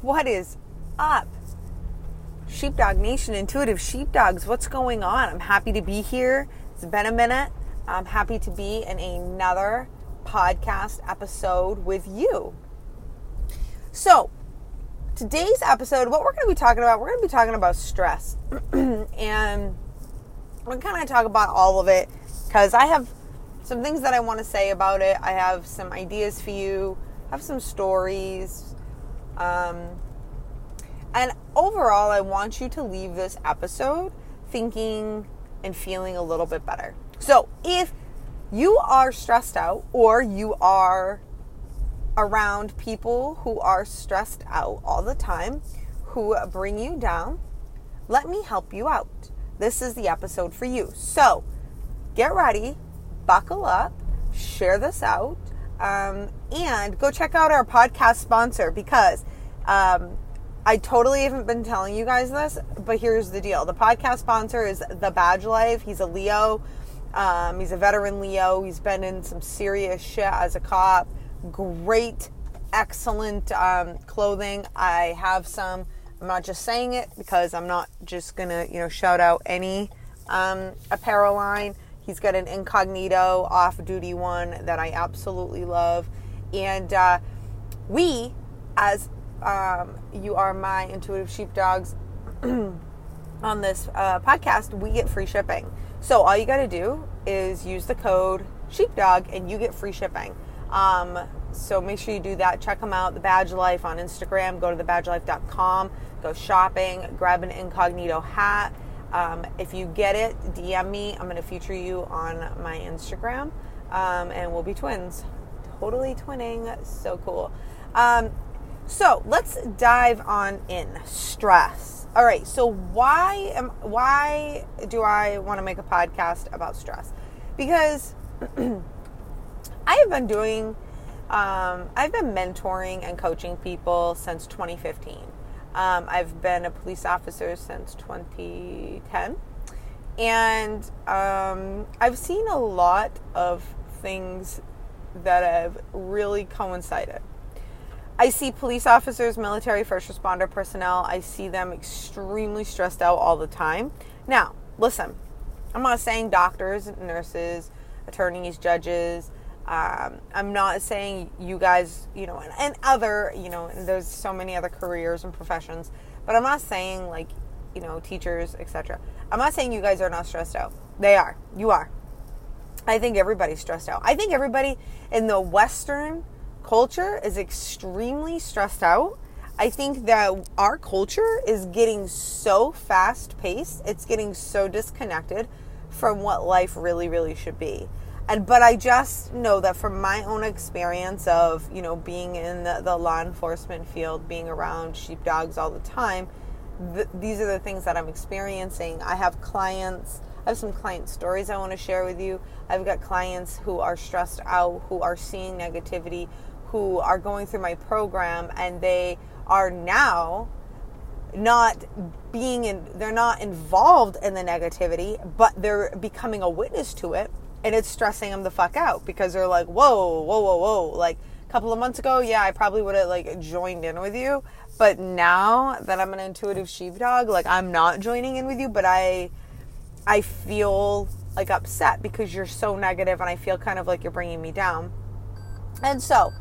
What is up? Sheepdog Nation, intuitive sheepdogs, what's going on? I'm happy to be here. It's been a minute. I'm happy to be in another podcast episode with you. So, today's episode, what we're going to be talking about stress. And we're going to talk about all of it because I have some things that I want to say about it. I have some ideas for you. I have some stories. And overall, I want you to leave this episode thinking and feeling a little bit better. So if you are stressed out or you are around people who are stressed out all the time, who bring you down, let me help you out. This is the episode for you. So get ready, buckle up, share this out, and go check out our podcast sponsor because I totally haven't been telling you guys this, but here's the deal. The podcast sponsor is The Badge Life. He's a Leo. He's a veteran Leo. He's been in some serious shit as a cop. Great, excellent clothing. I have some. I'm not just saying it because I'm not just going to, shout out any apparel line. He's got an incognito off-duty one that I absolutely love. And we, as you are my intuitive sheepdogs on this podcast, we get free shipping. So all you got to do is use the code sheepdog and you get free shipping. So make sure you do that. Check them out. The Badge Life on Instagram. Go to thebadgelife.com. Go shopping. Grab an incognito hat. If you get it, DM me. I'm going to feature you on my Instagram. And we'll be twins. Totally twinning. So cool. So let's dive on in. Stress. All right. So why do I want to make a podcast about stress? Because I've been mentoring and coaching people since 2015. I've been a police officer since 2010. And I've seen a lot of things that have really coincided. I see police officers, military, first responder personnel. I see them extremely stressed out all the time. Now, listen, I'm not saying doctors, nurses, attorneys, judges. I'm not saying you guys, and other, there's so many other careers and professions, but I'm not saying teachers, etc. I'm not saying you guys are not stressed out. They are. You are. I think everybody's stressed out. I think everybody in the Western culture is extremely stressed out. I think that our culture is getting so fast-paced. It's getting so disconnected from what life really, really should be. But I just know that from my own experience of, being in the law enforcement field, being around sheepdogs all the time, these are the things that I'm experiencing. I have some client stories I want to share with you. I've got clients who are stressed out, who are seeing negativity, who are going through my program, and they are now they're not involved in the negativity, but they're becoming a witness to it, and it's stressing them the fuck out because they're like, whoa. Like a couple of months ago, yeah, I probably would have joined in with you, but now that I'm an intuitive sheepdog, I'm not joining in with you, but I feel upset because you're so negative, and I feel kind of like you're bringing me down. And so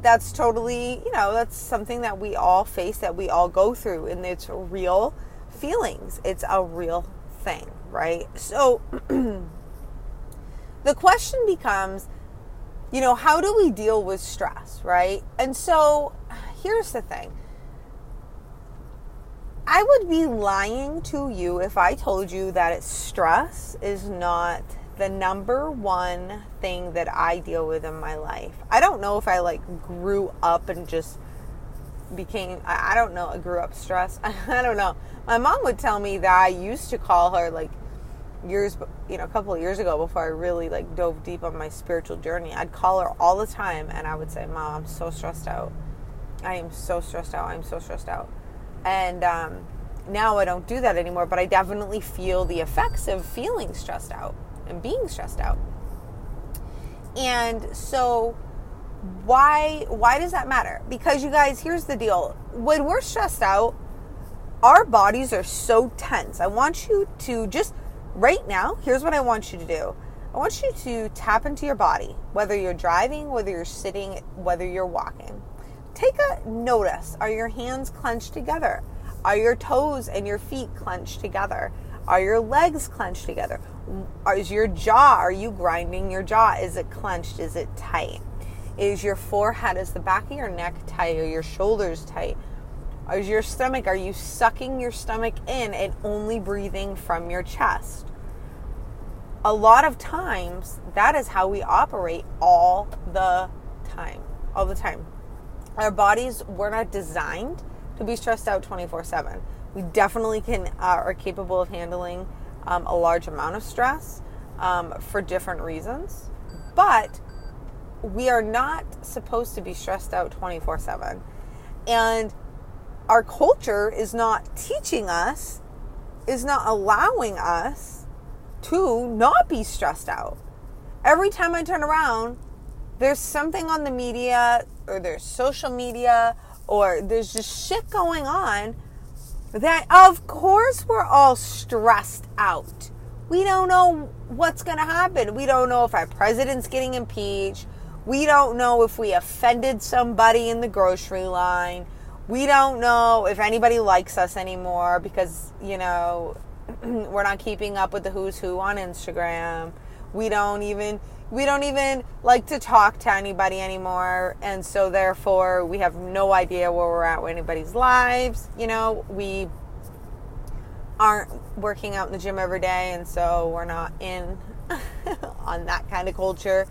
that's totally, that's something that we all face, that we all go through, and it's real feelings. It's a real thing, right? So the question becomes, how do we deal with stress, right? And so here's the thing. I would be lying to you if I told you that stress is not the number one thing that I deal with in my life. I don't know if I grew up and just became, I don't know, I grew up stressed. I don't know. My mom would tell me that I used to call her a couple of years ago before I really dove deep on my spiritual journey. I'd call her all the time and I would say, Mom, I'm so stressed out. I am so stressed out. I'm so stressed out. And now I don't do that anymore, but I definitely feel the effects of feeling stressed out and being stressed out. And so Why does that matter? Because you guys, here's the deal. When we're stressed out, our bodies are so tense. I want you to just, right now, here's what I want you to do. I want you to tap into your body, whether you're driving, whether you're sitting, whether you're walking. Take a notice. Are your hands clenched together? Are your toes and your feet clenched together? Are your legs clenched together? Is your jaw, are you grinding your jaw? Is it clenched? Is it tight? Is your forehead, is the back of your neck tight? Are your shoulders tight? Is your stomach, are you sucking your stomach in and only breathing from your chest? A lot of times, that is how we operate all the time. All the time. Our bodies were not designed to be stressed out 24/7. We definitely are capable of handling a large amount of stress for different reasons. But we are not supposed to be stressed out 24/7. And our culture is not teaching us, is not allowing us to not be stressed out. Every time I turn around, there's something on the media, or there's social media, or there's just shit going on that, of course, we're all stressed out. We don't know what's going to happen. We don't know if our president's getting impeached. We don't know if we offended somebody in the grocery line. We don't know if anybody likes us anymore because, we're not keeping up with the who's who on Instagram. We don't even like to talk to anybody anymore. And so therefore we have no idea where we're at with anybody's lives. We aren't working out in the gym every day. And so we're not in on that kind of culture,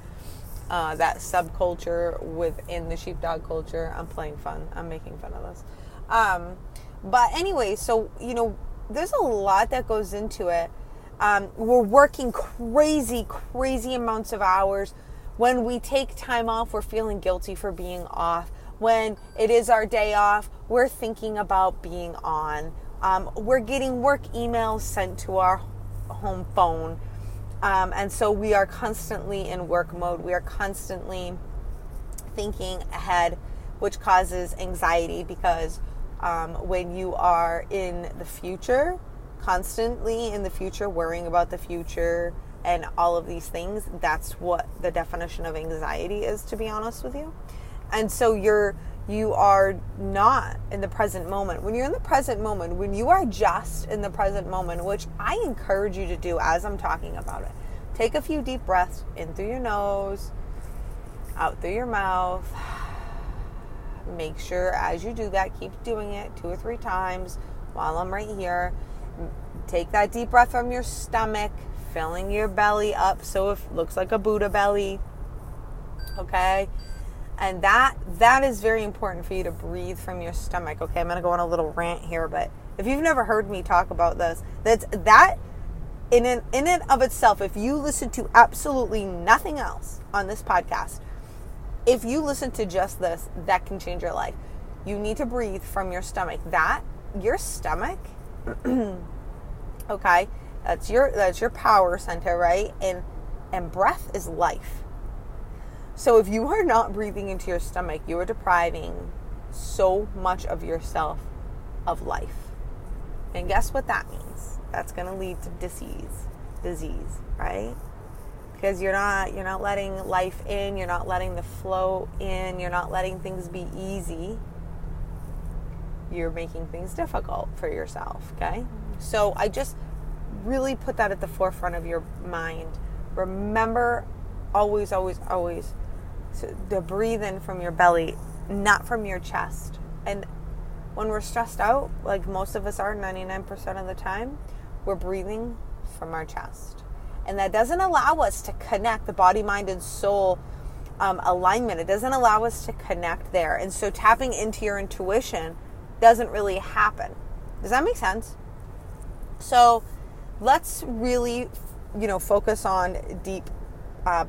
that subculture within the sheepdog culture. I'm playing fun. I'm making fun of this. But anyway, so, there's a lot that goes into it. We're working crazy amounts of hours. When we take time off, we're feeling guilty for being off. When it is our day off, we're thinking about being on. We're getting work emails sent to our home phone. And so we are constantly in work mode. We are constantly thinking ahead, which causes anxiety because when you are in the future, constantly in the future, worrying about the future and all of these things, that's what the definition of anxiety is, to be honest with you. And so you are not in the present moment. When you're in the present moment, when you are just in the present moment, which I encourage you to do as I'm talking about it, take a few deep breaths in through your nose, out through your mouth. Make sure as you do that, keep doing it 2 or 3 times while I'm right here. Take that deep breath from your stomach, filling your belly up so it looks like a Buddha belly. Okay? And that is very important for you to breathe from your stomach. Okay, I'm going to go on a little rant here, but if you've never heard me talk about this, that in and of itself, if you listen to absolutely nothing else on this podcast, if you listen to just this, that can change your life. You need to breathe from your stomach. Your stomach, okay, that's your power center, right? And breath is life. So if you are not breathing into your stomach, you are depriving so much of yourself of life. And guess what that means? That's going to lead to disease, right? Because you're not letting life in, you're not letting the flow in, you're not letting things be easy. You're making things difficult for yourself, okay? So I just really put that at the forefront of your mind. Remember always to breathe in from your belly, not from your chest. And when we're stressed out, like most of us are 99% of the time, we're breathing from our chest. And that doesn't allow us to connect the body, mind, and soul alignment. It doesn't allow us to connect there. And so tapping into your intuition doesn't really happen. Does that make sense? So let's really, focus on deep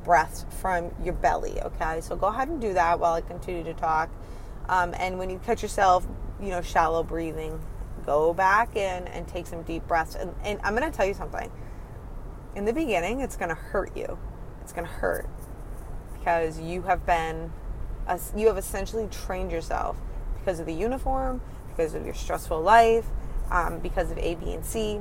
breaths from your belly, okay? So go ahead and do that while I continue to talk. And when you catch yourself, shallow breathing, go back in and take some deep breaths. And I'm going to tell you something. In the beginning, it's going to hurt you. It's going to hurt because you have been you have essentially trained yourself because of the uniform, because of your stressful life, because of A, B, and C,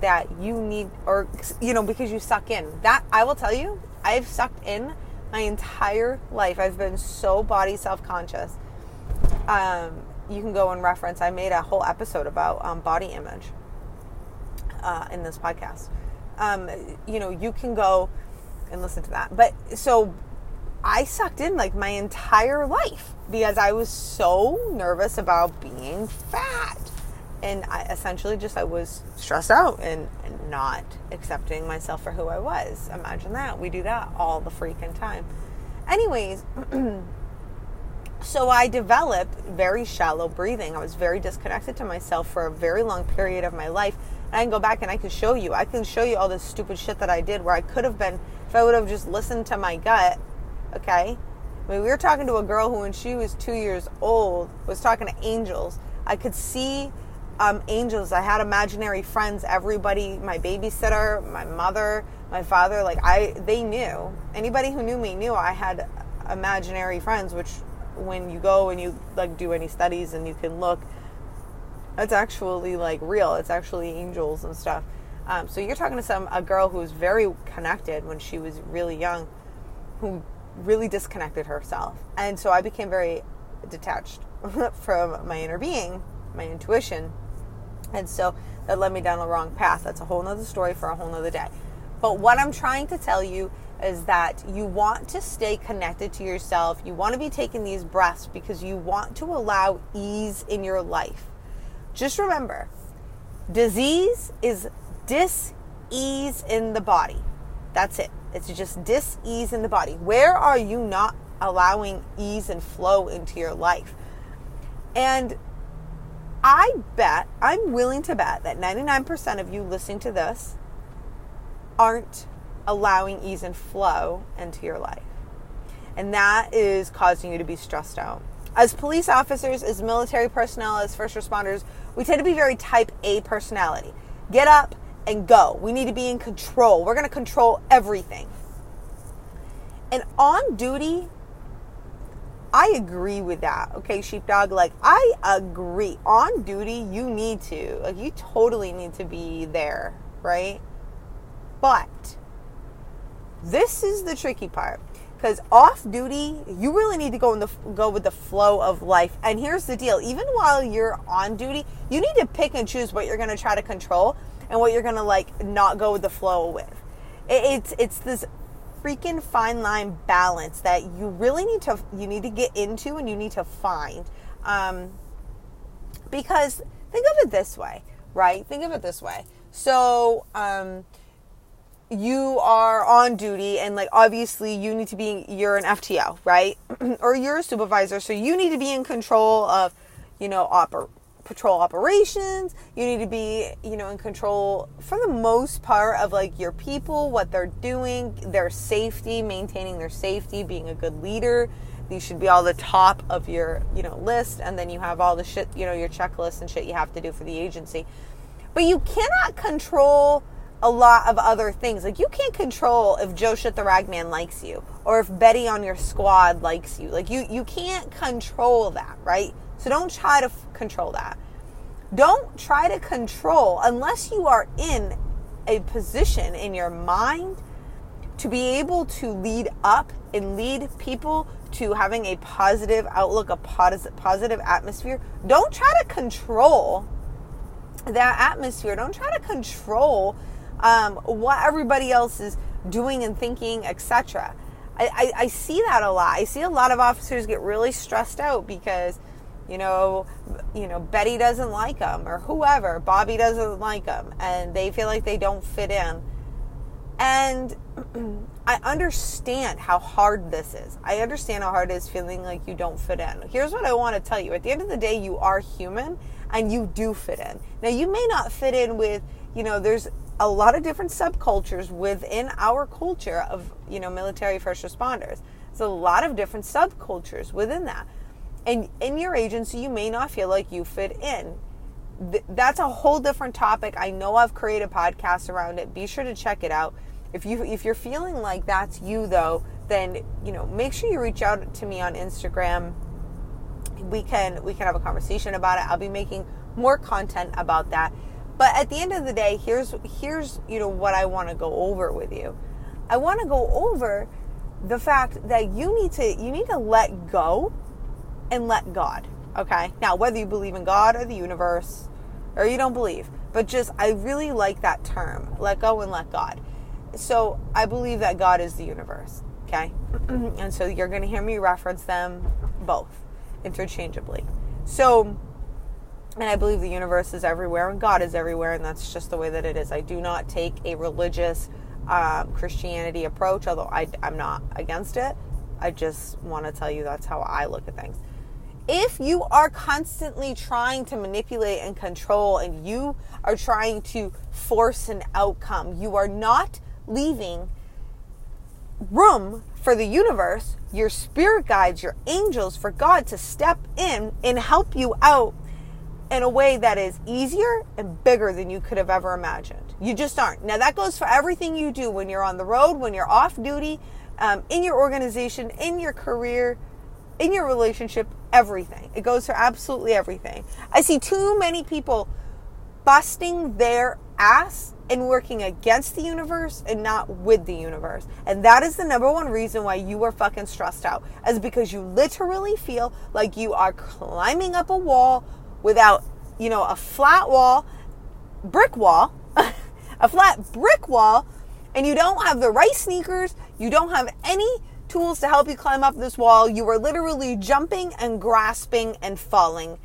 that you need, or, because you suck in. That, I will tell you, I've sucked in my entire life. I've been so body self-conscious. You can go and reference, I made a whole episode about body image in this podcast. You can go and listen to that. But so I sucked in like my entire life because I was so nervous about being fat. And I was stressed out and not accepting myself for who I was. Imagine that. We do that all the freaking time. Anyways, so I developed very shallow breathing. I was very disconnected to myself for a very long period of my life. And I can go back and I can show you all this stupid shit that I did where I could have been, if I would have just listened to my gut, okay? I mean, we were talking to a girl who, when she was 2 years old, was talking to angels. I could see angels. I had imaginary friends. Everybody, my babysitter, my mother, my father, they knew. Anybody who knew me knew I had imaginary friends, which when you go and you do any studies and you can look, it's actually real. It's actually angels and stuff. So you're talking to a girl who was very connected when she was really young, who really disconnected herself. And so I became very detached from my inner being, my intuition. And so that led me down the wrong path. That's a whole nother story for a whole nother day. But what I'm trying to tell you is that you want to stay connected to yourself. You want to be taking these breaths because you want to allow ease in your life. Just remember, disease is dis-ease in the body. That's it. It's just dis-ease in the body. Where are you not allowing ease and flow into your life? And I'm willing to bet that 99% of you listening to this aren't allowing ease and flow into your life. And that is causing you to be stressed out. As police officers, as military personnel, as first responders, we tend to be very type A personality. Get up and go. We need to be in control. We're going to control everything. And on duty, I agree with that. Okay, sheepdog, I agree. On duty, you totally need to be there, right? But this is the tricky part. Because off duty, you really need to go with the flow of life. And here's the deal. Even while you're on duty, you need to pick and choose what you're going to try to control and what you're going to not go with the flow with. It's this freaking fine line balance that you really need to get into and you need to find. Because think of it this way, right? Think of it this way. So, you are on duty and obviously you're an FTO, right? Or you're a supervisor. So you need to be in control of, patrol operations. You need to be, in control for the most part of your people, what they're doing, their safety, maintaining their safety, being a good leader. These should be all the top of your, list. And then you have all the shit, your checklist and shit you have to do for the agency. But you cannot control a lot of other things. You can't control if Joe Shit the Ragman likes you or if Betty on your squad likes you. You can't control that, right? So don't try to control that. Don't try to control unless you are in a position in your mind to be able to lead up and lead people to having a positive outlook, a positive atmosphere. Don't try to control that atmosphere. Don't try to control what everybody else is doing and thinking, etc. I see that a lot. I see a lot of officers get really stressed out because, Betty doesn't like them or whoever, Bobby doesn't like them, and they feel like they don't fit in. And I understand how hard this is. I understand how hard it is feeling like you don't fit in. Here's what I want to tell you. At the end of the day, you are human and you do fit in. Now, you may not fit in with, there's a lot of different subcultures within our culture of, military first responders. There's a lot of different subcultures within that. And in your agency, you may not feel like you fit in. That's a whole different topic. I know I've created a podcast around it. Be sure to check it out. If you're feeling like that's you, though, then, make sure you reach out to me on Instagram. We can have a conversation about it. I'll be making more content about that. But at the end of the day, here's what I want to go over with you. I want to go over the fact that you need to let go and let God. Okay? Now, whether you believe in God or the universe or you don't believe, but I really like that term, let go and let God. So I believe that God is the universe. Okay? And so you're going to hear me reference them both interchangeably. So, and I believe the universe is everywhere and God is everywhere, and that's just the way that it is. I do not take a religious Christianity approach, although I'm not against it. I just want to tell you that's how I look at things. If you are constantly trying to manipulate and control, and you are trying to force an outcome, you are not leaving room for the universe, your spirit guides, your angels, for God to step in and help you out in a way that is easier and bigger than you could have ever imagined. You just aren't. Now, that goes for everything you do when you're on the road, when you're off duty, in your organization, in your career, in your relationship, everything. It goes for absolutely everything. I see too many people busting their ass and working against the universe and not with the universe. And that is the number one reason why you are fucking stressed out, is because you literally feel like you are climbing up a wall without, a flat wall, brick wall, a flat brick wall, and you don't have the right sneakers, you don't have any tools to help you climb up this wall. You are literally jumping and grasping and falling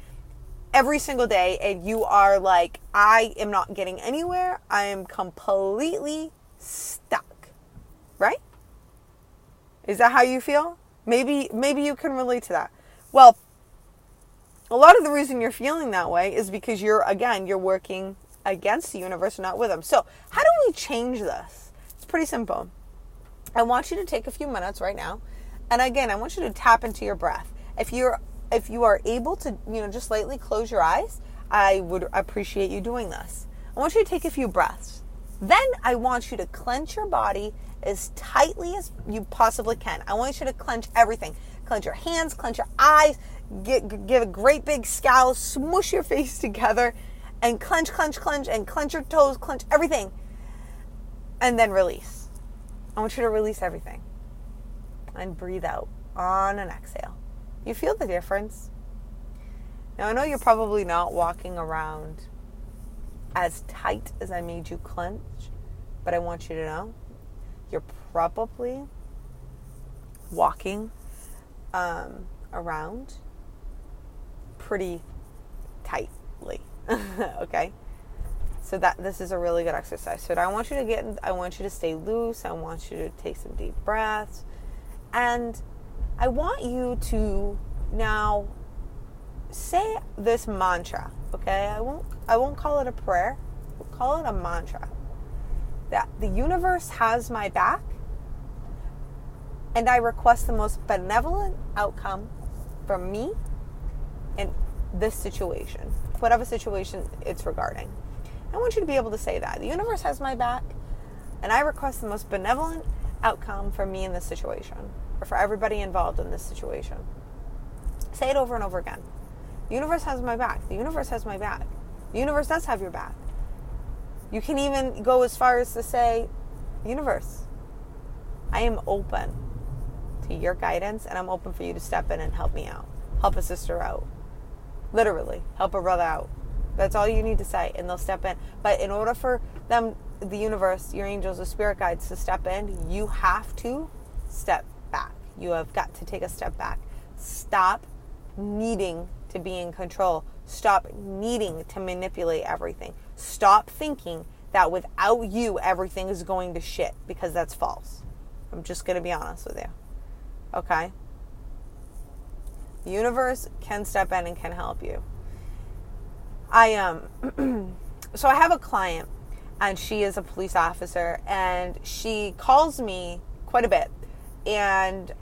every single day, and you are like, I am not getting anywhere. I am completely stuck. Right? Is that how you feel? Maybe you can relate to that. Well, a lot of the reason you're feeling that way is because you're working against the universe, not with them. So how do we change this? It's pretty simple. I want you to take a few minutes right now. And again, I want you to tap into your breath. If you are able to, just lightly close your eyes, I would appreciate you doing this. I want you to take a few breaths. Then I want you to clench your body as tightly as you possibly can. I want you to clench everything. Clench your hands, clench your eyes, give a great big scowl, smush your face together, and clench, and clench your toes, clench everything. And then release. I want you to release everything. And breathe out on an exhale. You feel the difference? Now, I know you're probably not walking around as tight as I made you clench, but I want you to know you're probably walking around pretty tightly. Okay? So this is a really good exercise. So I want you to stay loose. I want you to take some deep breaths. And I want you to now say this mantra, okay? I won't call it a prayer. We'll call it a mantra. That the universe has my back, and I request the most benevolent outcome from me in this situation, whatever situation it's regarding. I want you to be able to say that. The universe has my back, and I request the most benevolent outcome for me in this situation, or for everybody involved in this situation. Say it over and over again. The universe has my back. The universe has my back. The universe does have your back. You can even go as far as to say, universe, I am open to your guidance, and I'm open for you to step in and help me out. Help a sister out. Literally, help a brother out. That's all you need to say, and they'll step in. But in order for them, the universe, your angels, the spirit guides to step in, you have to step back. You have got to take a step back. Stop needing to be in control. Stop needing to manipulate everything. Stop thinking that without you, everything is going to shit, because that's false. I'm just going to be honest with you. Okay? The universe can step in and can help you. So I have a client, and she is a police officer, and she calls me quite a bit, and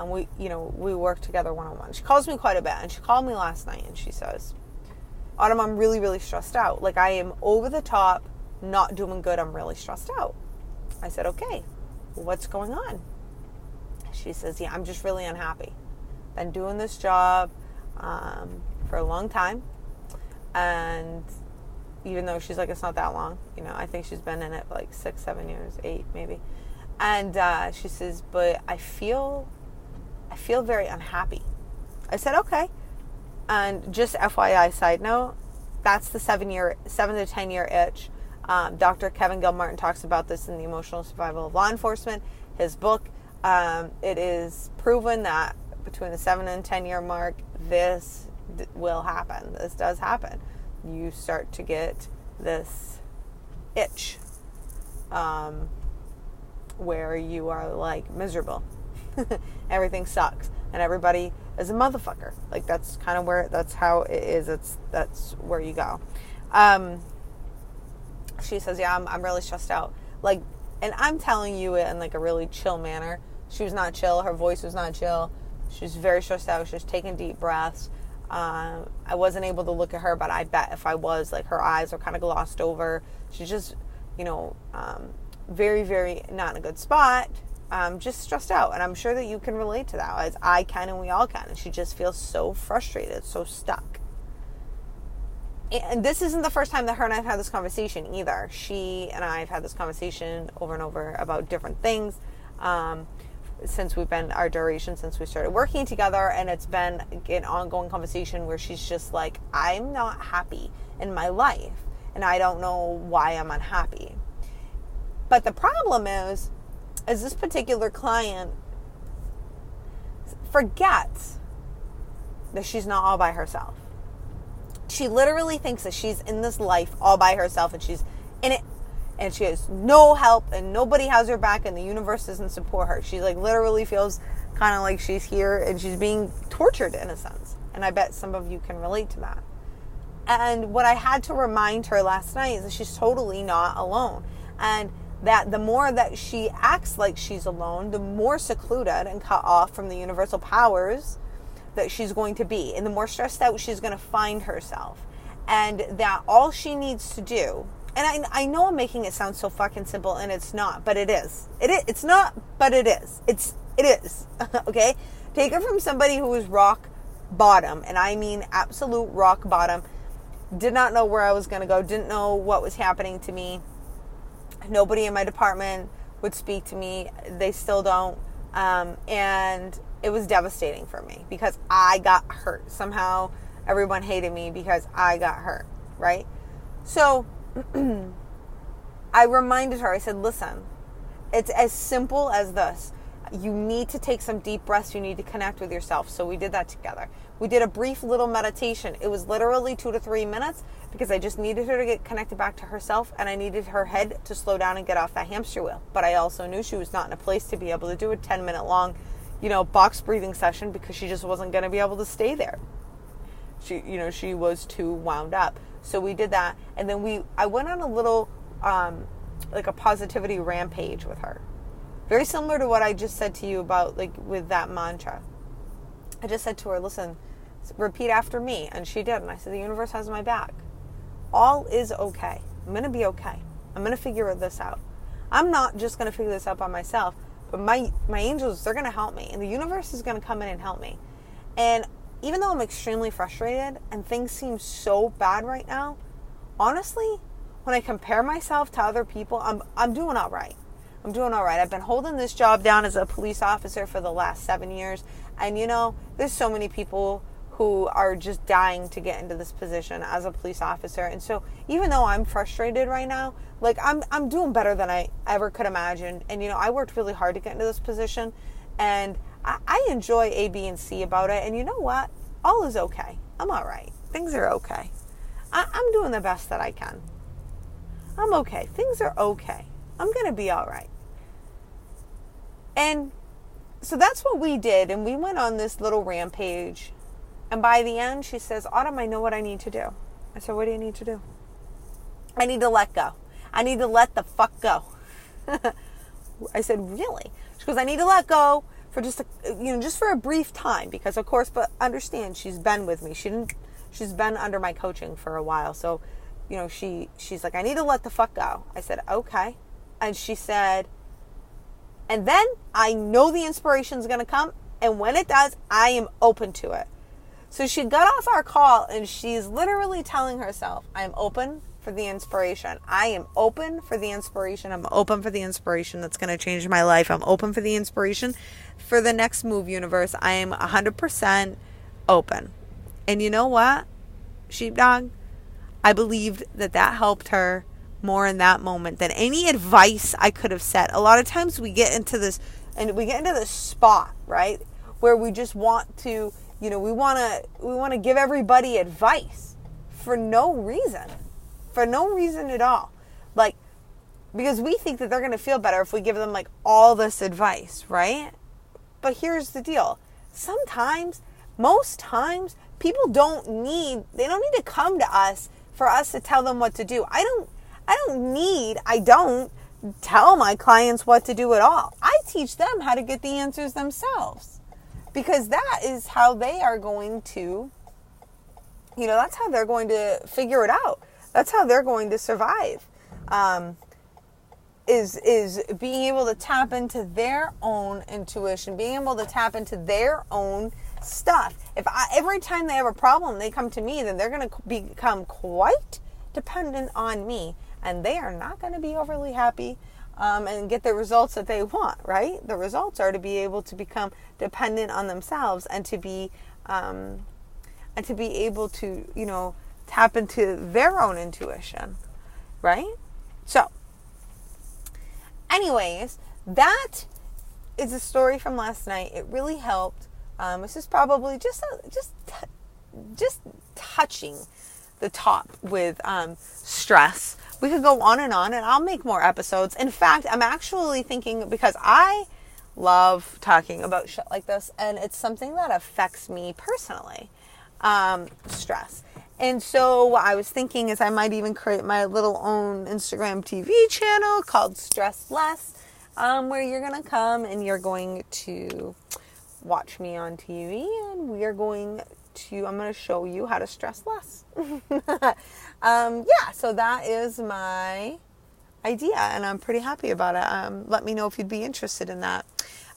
we work together one-on-one. She calls me quite a bit, and she called me last night, and she says, Autumn, I'm really, really stressed out. Like, I am over the top, not doing good. I'm really stressed out. I said, okay, what's going on? She says, yeah, I'm just really unhappy. Been doing this job for a long time. And even though she's like, it's not that long, I think she's been in it like 6, 7 years, 8 maybe. And she says, but I feel very unhappy. I said, okay. And just FYI side note, that's the 7 to 10 year itch. Dr. Kevin Gilmartin talks about this in The Emotional Survival of Law Enforcement, his book. It is proven that between the 7 and 10 year mark, this will happen. This does happen. You start to get this itch where you are like miserable. Everything sucks and everybody is a motherfucker. Like that's how it is. That's where you go. She says, yeah, I'm really stressed out. Like, and I'm telling you it in like a really chill manner. She was not chill. Her voice was not chill. She was very stressed out. She was taking deep breaths. I wasn't able to look at her, but I bet if I was, like, her eyes were kind of glossed over. She's just, very, very not in a good spot. Just stressed out. And I'm sure that you can relate to that, as I can and we all can. And she just feels so frustrated, so stuck. And this isn't the first time that her and I have had this conversation either. She and I have had this conversation over and over about different things since we started working together. And it's been an ongoing conversation where she's just like, I'm not happy in my life and I don't know why I'm unhappy. But the problem is this particular client forgets that she's not all by herself. She literally thinks that she's in this life all by herself and she's in it and she has no help and nobody has her back and the universe doesn't support her. She like literally feels kind of like she's here and she's being tortured in a sense. And I bet some of you can relate to that. And what I had to remind her last night is that she's totally not alone. And that the more that she acts like she's alone, the more secluded and cut off from the universal powers that she's going to be, and the more stressed out she's going to find herself. And that all she needs to do, and I know I'm making it sound so fucking simple, and it's not, but it is. It's not, but it is. It is. Okay? Take it from somebody who was rock bottom, and I mean absolute rock bottom. Did not know where I was going to go. Didn't know what was happening to me. Nobody in my department would speak to me. They still don't. And it was devastating for me because I got hurt. Somehow everyone hated me because I got hurt, right? So I reminded her, I said, listen, it's as simple as this. You need to take some deep breaths. You need to connect with yourself. So we did that together. We did a brief little meditation. It was literally 2 to 3 minutes because I just needed her to get connected back to herself and I needed her head to slow down and get off that hamster wheel. But I also knew she was not in a place to be able to do a 10-minute long, box breathing session because she just wasn't going to be able to stay there. She was too wound up. So we did that. And then I went on a little, like a positivity rampage with her. Very similar to what I just said to you about, like, with that mantra. I just said to her, listen, repeat after me. And she did. And I said, the universe has my back. All is okay. I'm going to be okay. I'm going to figure this out. I'm not just going to figure this out by myself, but my angels, they're going to help me. And the universe is going to come in and help me. And even though I'm extremely frustrated and things seem so bad right now, honestly, when I compare myself to other people, I'm doing all right. I'm doing all right. I've been holding this job down as a police officer for the last 7 years. And, there's so many people who are just dying to get into this position as a police officer. And so even though I'm frustrated right now, like I'm doing better than I ever could imagine. And, I worked really hard to get into this position. And I enjoy A, B, and C about it. And you know what? All is okay. I'm all right. Things are okay. I'm doing the best that I can. I'm okay. Things are okay. I'm going to be all right. And so that's what we did. And we went on this little rampage. And by the end, she says, Autumn, I know what I need to do. I said, what do you need to do? I need to let go. I need to let the fuck go. I said, really? She goes, I need to let go for just for a brief time. Because, of course, but understand, she's been with me. She's been under my coaching for a while. So, she's like, I need to let the fuck go. I said, okay. And she said, And then I know the inspiration is going to come. And when it does, I am open to it. So she got off our call and she's literally telling herself, I'm open for the inspiration. I am open for the inspiration. I'm open for the inspiration that's going to change my life. I'm open for the inspiration for the next move, universe. I am 100% open. And you know what, sheepdog? I believed that helped her more in that moment than any advice I could have said. A lot of times we get into this spot, right, where we just want to, we want to give everybody advice for no reason at all. Like, because we think that they're going to feel better if we give them like all this advice, right? But here's the deal. Most times, people don't need to come to us for us to tell them what to do. I don't tell my clients what to do at all. I teach them how to get the answers themselves, because that is how they are going to, that's how they're going to figure it out. That's how they're going to survive. Is being able to tap into their own intuition, being able to tap into their own stuff. Every time they have a problem, they come to me, then they're going to become quite dependent on me, and they are not going to be overly happy and get the results that they want, right? The results are to be able to become dependent on themselves and to be able to, tap into their own intuition, right? So, anyways, that is a story from last night. It really helped. This is probably just touching the top with stress. We could go on, and I'll make more episodes. In fact, I'm actually thinking, because I love talking about shit like this, and it's something that affects me personally, stress. And so what I was thinking is I might even create my little own Instagram TV channel called Stress Less, where you're going to come and you're going to watch me on TV, and I'm going to show you how to stress less. So that is my idea, and I'm pretty happy about it. Let me know if you'd be interested in that.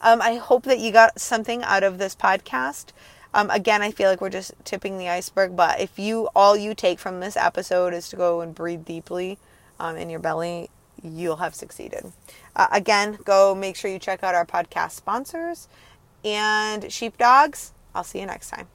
I hope that you got something out of this podcast. Again, I feel like we're just tipping the iceberg, but if all you take from this episode is to go and breathe deeply in your belly, you'll have succeeded. Again, go make sure you check out our podcast sponsors, and sheepdogs, I'll see you next time.